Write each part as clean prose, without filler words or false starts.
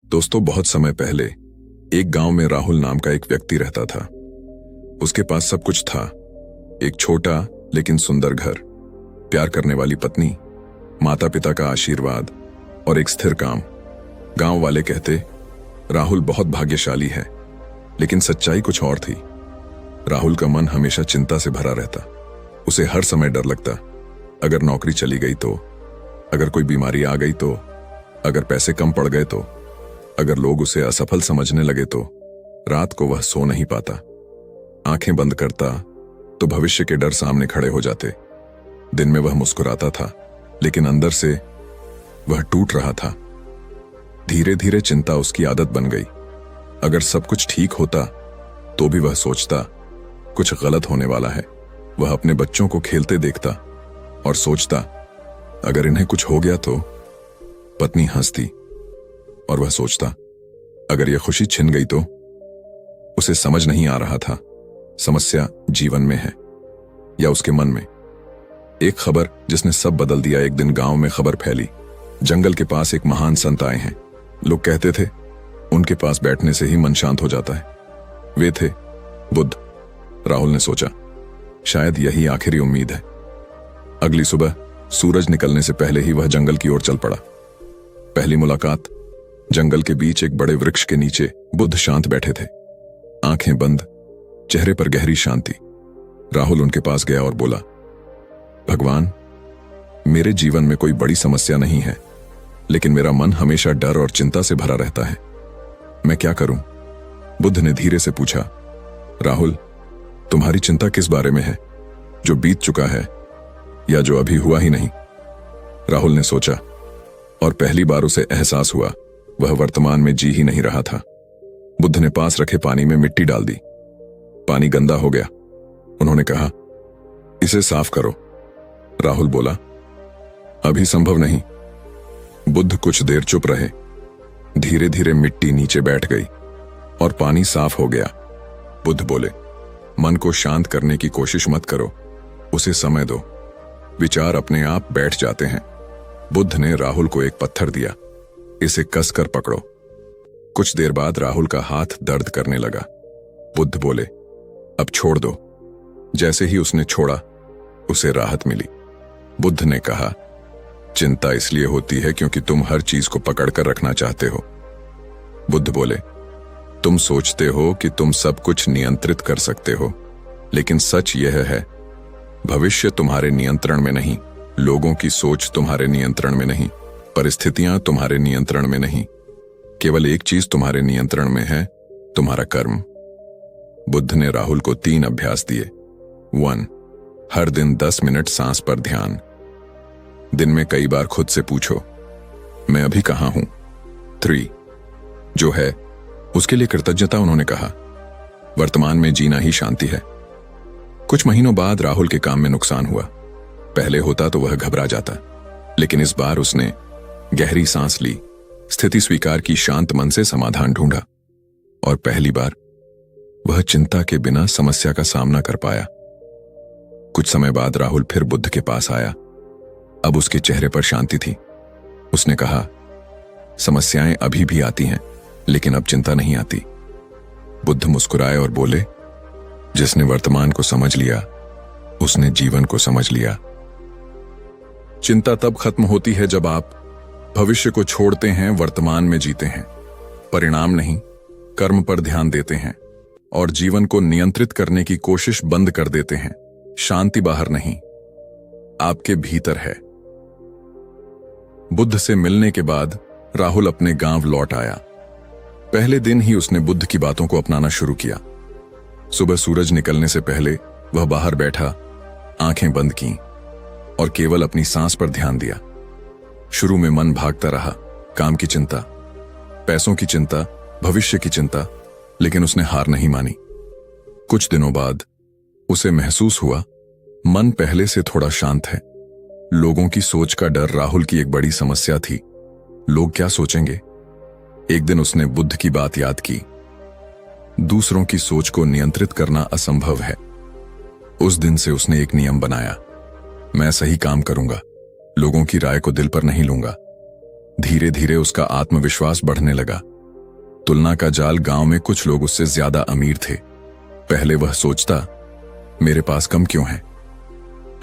दोस्तों, बहुत समय पहले एक गांव में राहुल नाम का एक व्यक्ति रहता था। उसके पास सब कुछ था। एक छोटा लेकिन सुंदर घर, प्यार करने वाली पत्नी, माता पिता का आशीर्वाद और एक स्थिर काम। गांव वाले कहते राहुल बहुत भाग्यशाली है, लेकिन सच्चाई कुछ और थी। राहुल का मन हमेशा चिंता से भरा रहता। उसे हर समय डर लगता, अगर नौकरी चली गई तो, अगर कोई बीमारी आ गई तो, अगर पैसे कम पड़ गए तो, अगर लोग उसे असफल समझने लगे तो। रात को वह सो नहीं पाता। आंखें बंद करता तो भविष्य के डर सामने खड़े हो जाते। दिन में वह मुस्कुराता था, लेकिन अंदर से वह टूट रहा था। धीरे धीरे चिंता उसकी आदत बन गई। अगर सब कुछ ठीक होता तो भी वह सोचता कुछ गलत होने वाला है। वह अपने बच्चों को खेलते देखता और सोचता अगर इन्हें कुछ हो गया तो। पत्नी हंसती और वह सोचता अगर यह खुशी छिन गई तो। उसे समझ नहीं आ रहा था समस्या जीवन में है या उसके मन में। एक खबर जिसने सब बदल दिया। एक दिन गांव में खबर फैली, जंगल के पास एक महान संत आए हैं। लोग कहते थे उनके पास बैठने से ही मन शांत हो जाता है। वे थे बुद्ध। राहुल ने सोचा शायद यही आखिरी उम्मीद है। अगली सुबह सूरज निकलने से पहले ही वह जंगल की ओर चल पड़ा। पहली मुलाकात, जंगल के बीच एक बड़े वृक्ष के नीचे बुद्ध शांत बैठे थे, आंखें बंद, चेहरे पर गहरी शांति। राहुल उनके पास गया और बोला, भगवान, मेरे जीवन में कोई बड़ी समस्या नहीं है, लेकिन मेरा मन हमेशा डर और चिंता से भरा रहता है। मैं क्या करूं? बुद्ध ने धीरे से पूछा। राहुल, तुम्हारी चिंता किस बारे में है? जो बीत चुका है या जो अभी हुआ ही नहीं? राहुल ने सोचा और पहली बार उसे एहसास हुआ वह वर्तमान में जी ही नहीं रहा था। बुद्ध ने पास रखे पानी में मिट्टी डाल दी। पानी गंदा हो गया। उन्होंने कहा, इसे साफ करो। राहुल बोला, अभी संभव नहीं। बुद्ध कुछ देर चुप रहे। धीरे धीरे मिट्टी नीचे बैठ गई और पानी साफ हो गया। बुद्ध बोले, मन को शांत करने की कोशिश मत करो, उसे समय दो, विचार अपने आप बैठ जाते हैं। बुद्ध ने राहुल को एक पत्थर दिया, इसे कसकर पकड़ो। कुछ देर बाद राहुल का हाथ दर्द करने लगा। बुद्ध बोले, अब छोड़ दो। जैसे ही उसने छोड़ा, उसे राहत मिली। बुद्ध ने कहा, चिंता इसलिए होती है क्योंकि तुम हर चीज को पकड़कर रखना चाहते हो। बुद्ध बोले, तुम सोचते हो कि तुम सब कुछ नियंत्रित कर सकते हो, लेकिन सच यह है भविष्य तुम्हारे नियंत्रण में नहीं, लोगों की सोच तुम्हारे नियंत्रण में नहीं, परिस्थितियां तुम्हारे नियंत्रण में नहीं। केवल एक चीज तुम्हारे नियंत्रण में है, तुम्हारा कर्म। बुद्ध ने राहुल को 3 अभ्यास दिए। 1, हर दिन 10 मिनट सांस पर ध्यान। दिन में कई बार खुद से पूछो, मैं अभी कहां हूं? 3, जो है उसके लिए कृतज्ञता। उन्होंने कहा, वर्तमान में जीना ही शांति है। कुछ महीनों बाद राहुल के काम में नुकसान हुआ। पहले होता तो वह घबरा जाता, लेकिन इस बार उसने गहरी सांस ली, स्थिति स्वीकार की, शांत मन से समाधान ढूंढा और पहली बार वह चिंता के बिना समस्या का सामना कर पाया। कुछ समय बाद राहुल फिर बुद्ध के पास आया। अब उसके चेहरे पर शांति थी। उसने कहा, समस्याएं अभी भी आती हैं, लेकिन अब चिंता नहीं आती। बुद्ध मुस्कुराए और बोले, जिसने वर्तमान को समझ लिया उसने जीवन को समझ लिया। चिंता तब खत्म होती है जब आप भविष्य को छोड़ते हैं, वर्तमान में जीते हैं, परिणाम नहीं कर्म पर ध्यान देते हैं और जीवन को नियंत्रित करने की कोशिश बंद कर देते हैं। शांति बाहर नहीं, आपके भीतर है। बुद्ध से मिलने के बाद राहुल अपने गांव लौट आया। पहले दिन ही उसने बुद्ध की बातों को अपनाना शुरू किया। सुबह सूरज निकलने से पहले वह बाहर बैठा, आंखें बंद की और केवल अपनी सांस पर ध्यान दिया। शुरू में मन भागता रहा, काम की चिंता, पैसों की चिंता, भविष्य की चिंता, लेकिन उसने हार नहीं मानी। कुछ दिनों बाद उसे महसूस हुआ मन पहले से थोड़ा शांत है। लोगों की सोच का डर राहुल की एक बड़ी समस्या थी। लोग क्या सोचेंगे? एक दिन उसने बुद्ध की बात याद की, दूसरों की सोच को नियंत्रित करना असंभव है। उस दिन से उसने एक नियम बनाया, मैं सही काम करूंगा, लोगों की राय को दिल पर नहीं लूंगा। धीरे धीरे उसका आत्मविश्वास बढ़ने लगा। तुलना का जाल गांव में कुछ लोग उससे ज्यादा अमीर थे। पहले वह सोचता, मेरे पास कम क्यों है,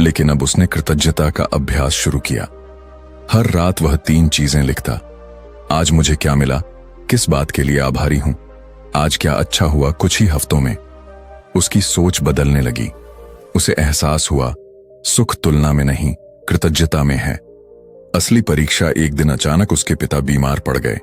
लेकिन अब उसने कृतज्ञता का अभ्यास शुरू किया। हर रात वह 3 चीजें लिखता। आज मुझे क्या मिला, किस बात के लिए आभारी हूं, आज क्या अच्छा हुआ। कुछ ही हफ्तों में उसकी सोच बदलने लगी। उसे एहसास हुआ, सुख तुलना में नहीं, कृतज्ञता में है। असली परीक्षा एक दिन अचानक उसके पिता बीमार पड़ गए।